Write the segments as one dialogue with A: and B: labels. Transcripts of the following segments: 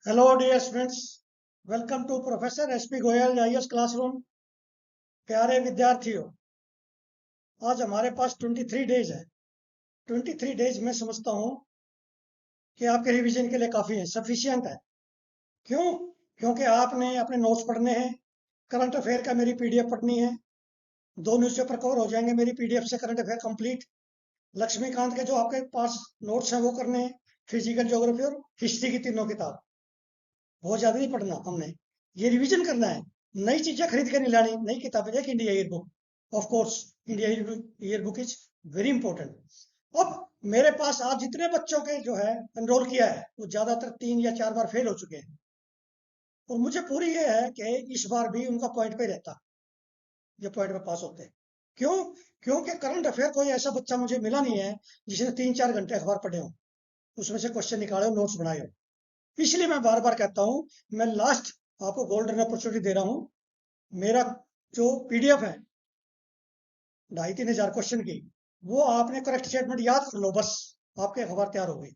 A: Hello dear students, welcome to professor SP Goyal IAS classroom. प्यारे विद्यार्थियों, आज हमारे पास 23 डेज है। 23 डेज मैं समझता हूँ कि आपके रिवीजन के लिए काफ़ी है, सफिशियंट है। क्यों? क्योंकि आपने अपने नोट्स पढ़ने हैं, करंट अफेयर का मेरी पीडीएफ पढ़नी है, 2 न्यूज़पेपर कवर हो जाएंगे मेरी पीडीएफ से, करंट अफेयर कंप्लीट। लक्ष्मीकांत के जो आपके पास नोट्स हैं वो करने हैं, फिजिकल ज्योग्राफी और हिस्ट्री की तीनों किताब। बहुत ज़्यादा नहीं पढ़ना हमने, ये रिवीजन करना है। नई चीज़ें खरीद के नहीं लानी, नई किताबें, एक India year book. Of course India year book is very important. अब मेरे पास आज जितने बच्चों के जो है एनरोल किया है वो ज़्यादातर 3 या 4 बार फेल हो चुके हैं, और मुझे पूरी ये है कि इस बार भी उनका पॉइंट पे रहता, ये पॉइंट पे पास होते हैं। क्यों? क्योंकि करंट अफेयर कोई ऐसा बच्चा मुझे मिला नहीं है जिसने 3-4 घंटे अखबार पढ़े हो, उसमें से क्वेश्चन निकाले हो, नोट्स बनाए हो। इसलिए मैं बार बार कहता हूं, मैं लास्ट आपको गोल्डन अपॉर्चुनिटी दे रहा हूं। मेरा जो पीडीएफ है 2,500-3,000 क्वेश्चन की, वो आपने करेक्ट स्टेटमेंट याद कर लो, बस आपके अखबार तैयार हो गई।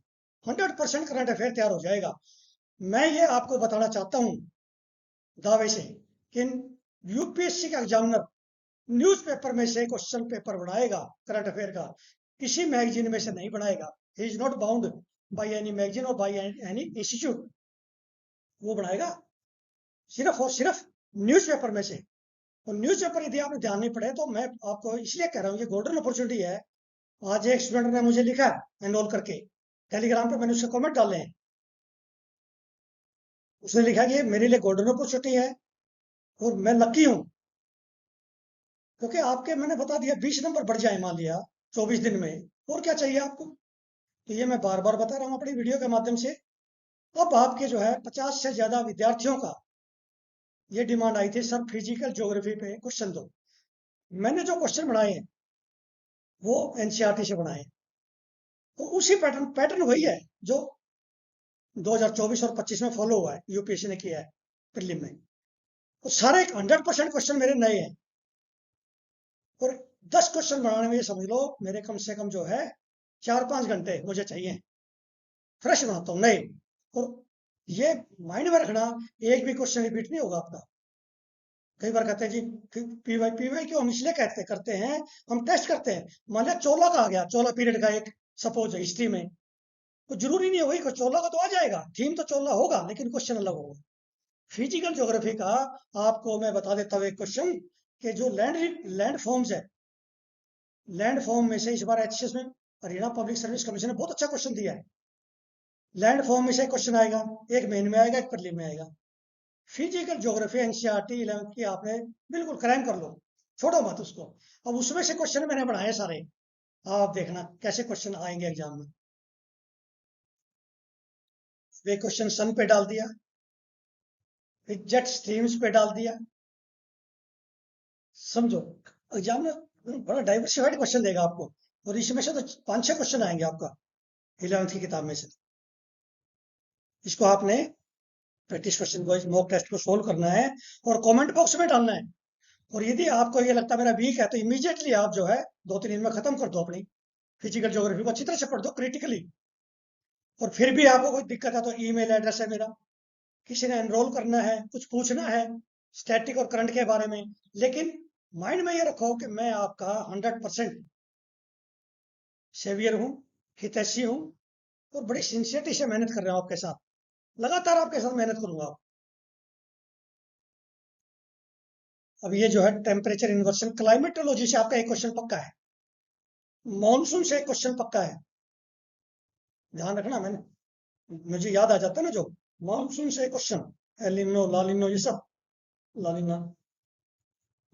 A: 100% करंट अफेयर तैयार हो जाएगा। मैं ये आपको बताना चाहता हूं दावे से कि यूपीएससी का एग्जामिनर न्यूज़पेपर में से क्वेश्चन पेपर बनाएगा करंट अफेयर का, किसी मैगजीन में से नहीं बनाएगा। He is not bound by any magazine और बाय एनी इंस्टीट्यूट। वो बनाएगा सिर्फ और सिर्फ न्यूज़पेपर में से। और न्यूज़पेपर यदि आपने ध्यान नहीं पड़े तो मैं आपको इसलिए कह रहा हूँ, ये गोल्डन अपॉर्चुनिटी है। आज एक स्टूडेंट ने मुझे लिखा एनरोल करके, टेलीग्राम पे मैंने उसके कमेंट डाले हैं। उसने लिखा कि मेरे लिए गोल्डन अपॉर्चुनिटी है और मैं लकी हूँ, क्योंकि आपके मैंने बता दिया 20 नंबर बढ़ जाए मान लिया 24 दिन में, और क्या चाहिए आपको। तो ये मैं बार बार बता रहा हूँ अपनी वीडियो के माध्यम से। अब आपके जो है 50 से ज्यादा विद्यार्थियों का ये डिमांड आई थी, सर फिजिकल ज्योग्राफी पे क्वेश्चन दो। मैंने जो क्वेश्चन बनाए हैं वो एनसीईआरटी से बनाए हैं, तो उसी पैटर्न पैटर्न वही है जो 2024 और 25 में फॉलो हुआ है, यूपीएससी ने किया है प्रीलिम में। तो सारे 100% क्वेश्चन मेरे नए हैं, और 10 क्वेश्चन बनाने में ये समझ लो मेरे कम से कम जो है 4-5 घंटे मुझे चाहिए। फ्रेश बनाता हूँ, नए। और ये माइंड में रखना, एक भी क्वेश्चन रिपीट नहीं होगा आपका। कई बार कहते हैं जी पीवाई क्यों हम इसलिए कहते करते हैं, हम टेस्ट करते हैं। मान लिया 14 का आ गया, 14 पीरियड का एक सपोज हिस्ट्री में, तो जरूरी नहीं है वही 14 का तो आ जाएगा, थीम तो 14 होगा लेकिन क्वेश्चन अलग होगा। फिजिकल ज्योग्राफी का आपको मैं बता देता हूँ एक क्वेश्चन, कि जो लैंड फॉर्म्स है, लैंड फॉर्म में से इस बार एचएसएस में हरियाणा पब्लिक सर्विस कमीशन ने बहुत अच्छा क्वेश्चन दिया है। लैंड फॉर्म में से क्वेश्चन आएगा, एक मेन में आएगा, एक प्रीलिम में आएगा। फिजिकल ज्योग्राफी एनसीईआरटी 11th की आपने बिल्कुल क्रैम कर लो, छोड़ो मत उसको। अब उसमें से क्वेश्चन मैंने बनाए सारे, आप देखना कैसे क्वेश्चन आएंगे एग्जाम में। वे क्वेश्चन सन पे डाल दिया, जेट स्ट्रीम्स पे डाल दिया, समझो। एग्जाम में बड़ा डाइवर्सिफाइड क्वेश्चन देगा आपको, और इसमें से तो 5-6 क्वेश्चन आएंगे आपका 11th की किताब में से। इसको आपने प्रैक्टिस क्वेश्चन को, मॉक टेस्ट को सोल्व करना है और कमेंट बॉक्स में डालना है। और यदि आपको ये लगता है मेरा वीक है, तो इमीडिएटली आप जो है 2-3 दिन में खत्म कर दो अपनी फिजिकल ज्योग्राफी को, अच्छी तरह से पढ़ दो क्रिटिकली। और फिर भी आपको कोई दिक्कत है तो ईमेल एड्रेस है मेरा, किसी ने एनरोल करना है, कुछ पूछना है स्टैटिक और करंट के बारे में, लेकिन माइंड में ये रखो कि मैं आपका 100% सेवियर हूँ, हितैषी हूँ, और बड़ी सिंसियरिटी से मेहनत कर रहा हूँ आपके साथ, लगातार आपके साथ मेहनत करूंगा। अब ये जो है टेम्परेचर इन्वर्सन क्लाइमेटोलॉजी से आपका एक क्वेश्चन पक्का है, मॉनसून से एक क्वेश्चन पक्का है, ध्यान रखना। मैंने मुझे याद आ जाता है ना जो मॉनसून से क्वेश्चन, एलिनो लालिनो ये सब, लालिना।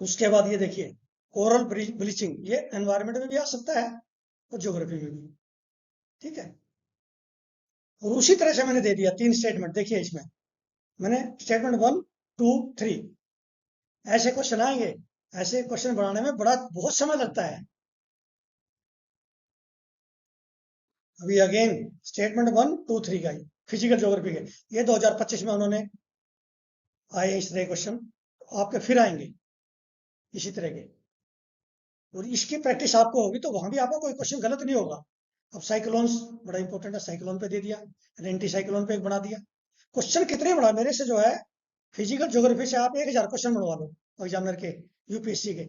A: उसके बाद ये देखिए कोरल ब्लीचिंग, ये एनवायरमेंट में भी आ सकता है और ज्योग्राफी में भी, ठीक है। और उसी तरह से मैंने दे दिया 3 स्टेटमेंट, देखिए इसमें मैंने स्टेटमेंट 1, 2, 3 ऐसे क्वेश्चन आएंगे। ऐसे क्वेश्चन बनाने में बड़ा बहुत समय लगता है। अभी अगेन स्टेटमेंट 1, 2, 3 का ही फिजिकल ज्योग्राफी के, ये 2025 में उन्होंने आए इस तरह के क्वेश्चन, आपके फिर आएंगे इसी तरह के। और इसकी प्रैक्टिस आपको होगी तो वहां भी आपका कोई क्वेश्चन गलत नहीं होगा। अब साइक्लोन्स बड़ा इंपॉर्टेंट है, साइक्लोन पे दे दिया, एंटी साइक्लोन पे एक बना दिया। क्वेश्चन कितने बड़ा मेरे से जो है फिजिकल ज्योग्राफी से आप 1000 क्वेश्चन बनवा लो एग्जामिनर के, यूपीएससी के।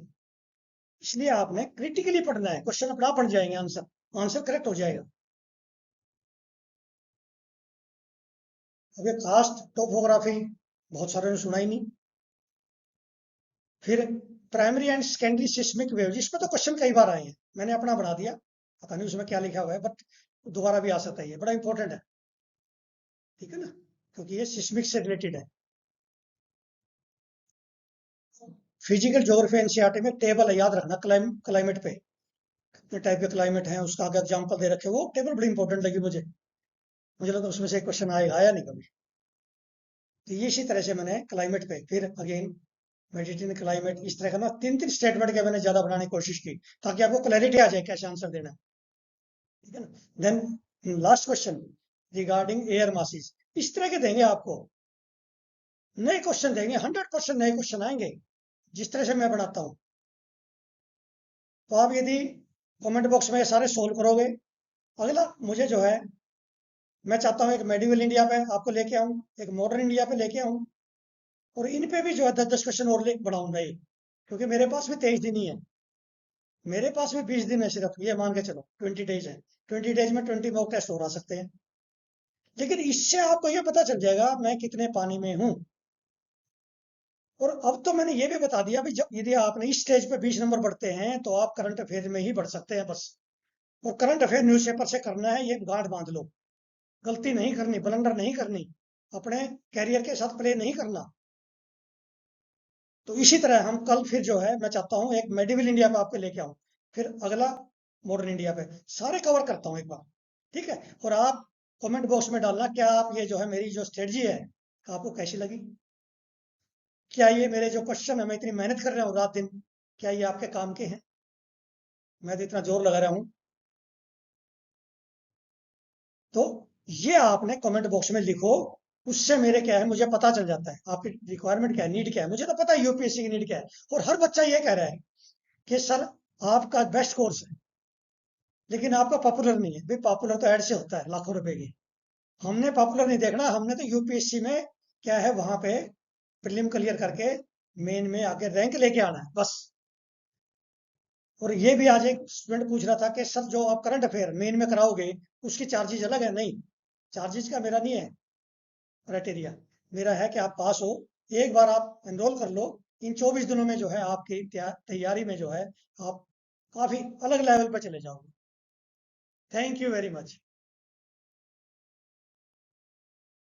A: इसलिए आपने क्रिटिकली पढ़ना है, क्वेश्चन अपना पढ़ जाएंगे, आंसर आंसर करेक्ट हो जाएगा। अब ये कास्ट टोपोग्राफी बहुत सारे ने सुना ही नहीं। फिर primary and secondary seismic wave, जिसमें तो क्वेश्चन कई बार आए हैं, मैंने अपना बना दिया, पता नहीं उसमें क्या लिखा हुआ है, बट दोबारा भी आ सकता है, ये बड़ा इंपॉर्टेंट है, ठीक है ना, क्योंकि ये सिस्मिक से रिलेटेड है। फिजिकल ज्योग्राफी एनसीईआरटी में टेबल है, याद रखना, क्लाइमेट पे कितने टाइप के क्लाइमेट हैं उसका अगर एग्जाम्पल दे रखे, वो टेबल बड़ी इंपॉर्टेंट लगी मुझे, मुझे लगा उसमें से एक क्वेश्चन आया नहीं कभी। तो ये इसी तरह से मैंने क्लाइमेट पे, फिर अगेन मेडिटेरियन क्लाइमेट, इस तरह का ना 3-3 स्टेटमेंट के मैंने ज्यादा बनाने की कोशिश की, ताकि आपको क्लैरिटी आ जाए कैसे आंसर देना है, ठीक है ना। Then last question regarding air masses, इस तरह के देंगे आपको, नए क्वेश्चन देंगे, 100 क्वेश्चन नए क्वेश्चन आएंगे जिस तरह से मैं बनाता हूँ। तो आप यदि कमेंट बॉक्स में ये सारे सोल्व करोगे, अगला मुझे जो है, मैं चाहता हूँ एक मेडिवल इंडिया पे आपको लेके आऊँ, एक मॉडर्न इंडिया पे लेके आऊँ, और इन पे भी जो है 10-10 क्वेश्चन और बढ़ाऊंगा ये, क्योंकि मेरे पास भी 23 दिन ही है, मेरे पास भी 20 दिन है सिर्फ, ये मान के चलो 20 डेज है, 20 डेज में 20 मॉक टेस्ट और आ सकते हैं। लेकिन इससे आपको ये पता चल जाएगा मैं कितने पानी में हूँ। और अब तो मैंने ये भी बता दिया भी, जब यदि आपने इस स्टेज पे 20 नंबर बढ़ते हैं तो आप करंट अफेयर में ही बढ़ सकते हैं बस। और करंट अफेयर न्यूज़पेपर से करना है, ये गांठ बांध लो, गलती नहीं करनी, ब्लंडर नहीं करनी, अपने कैरियर के साथ प्ले नहीं करना। तो इसी तरह हम कल फिर जो है, मैं चाहता हूँ एक मेडिवल इंडिया पे आपको लेके आऊँ, फिर अगला मॉडर्न इंडिया पे, सारे कवर करता हूँ एक बार, ठीक है। और आप कमेंट बॉक्स में डालना, क्या आप ये जो है मेरी जो स्ट्रेटजी है आपको कैसी लगी, क्या ये मेरे जो क्वेश्चन है, मैं इतनी मेहनत कर रहा हूँ रात दिन, क्या ये आपके काम के हैं, मैं तो इतना जोर लगा रहा हूँ। तो ये आपने कमेंट बॉक्स में लिखो, उससे मेरे क्या है, मुझे पता चल जाता है आपकी रिक्वायरमेंट क्या है, नीड क्या है, मुझे तो पता है यूपीएससी की नीड क्या है। और हर बच्चा ये कह रहा है कि सर आपका बेस्ट कोर्स है, लेकिन आपका पॉपुलर नहीं है। भाई पॉपुलर तो ऐड से होता है लाखों रुपए की, हमने पॉपुलर नहीं देखना, हमने तो यूपीएससी में क्या है वहां पे प्रीलिम क्लियर करके मेन में आगे रैंक लेके आना है बस। और ये भी आज एक स्टूडेंट पूछ रहा था कि सर जो आप करंट अफेयर मेन में कराओगे उसकी चार्जेज अलग है, नहीं, चार्जेस का मेरा नहीं है क्राइटेरिया, मेरा है कि आप पास हो, एक बार आप एनरोल कर लो, इन 24 दिनों में जो है आपकी तैयारी में जो है आप काफी अलग लेवल पर चले जाओगे। Thank you very much.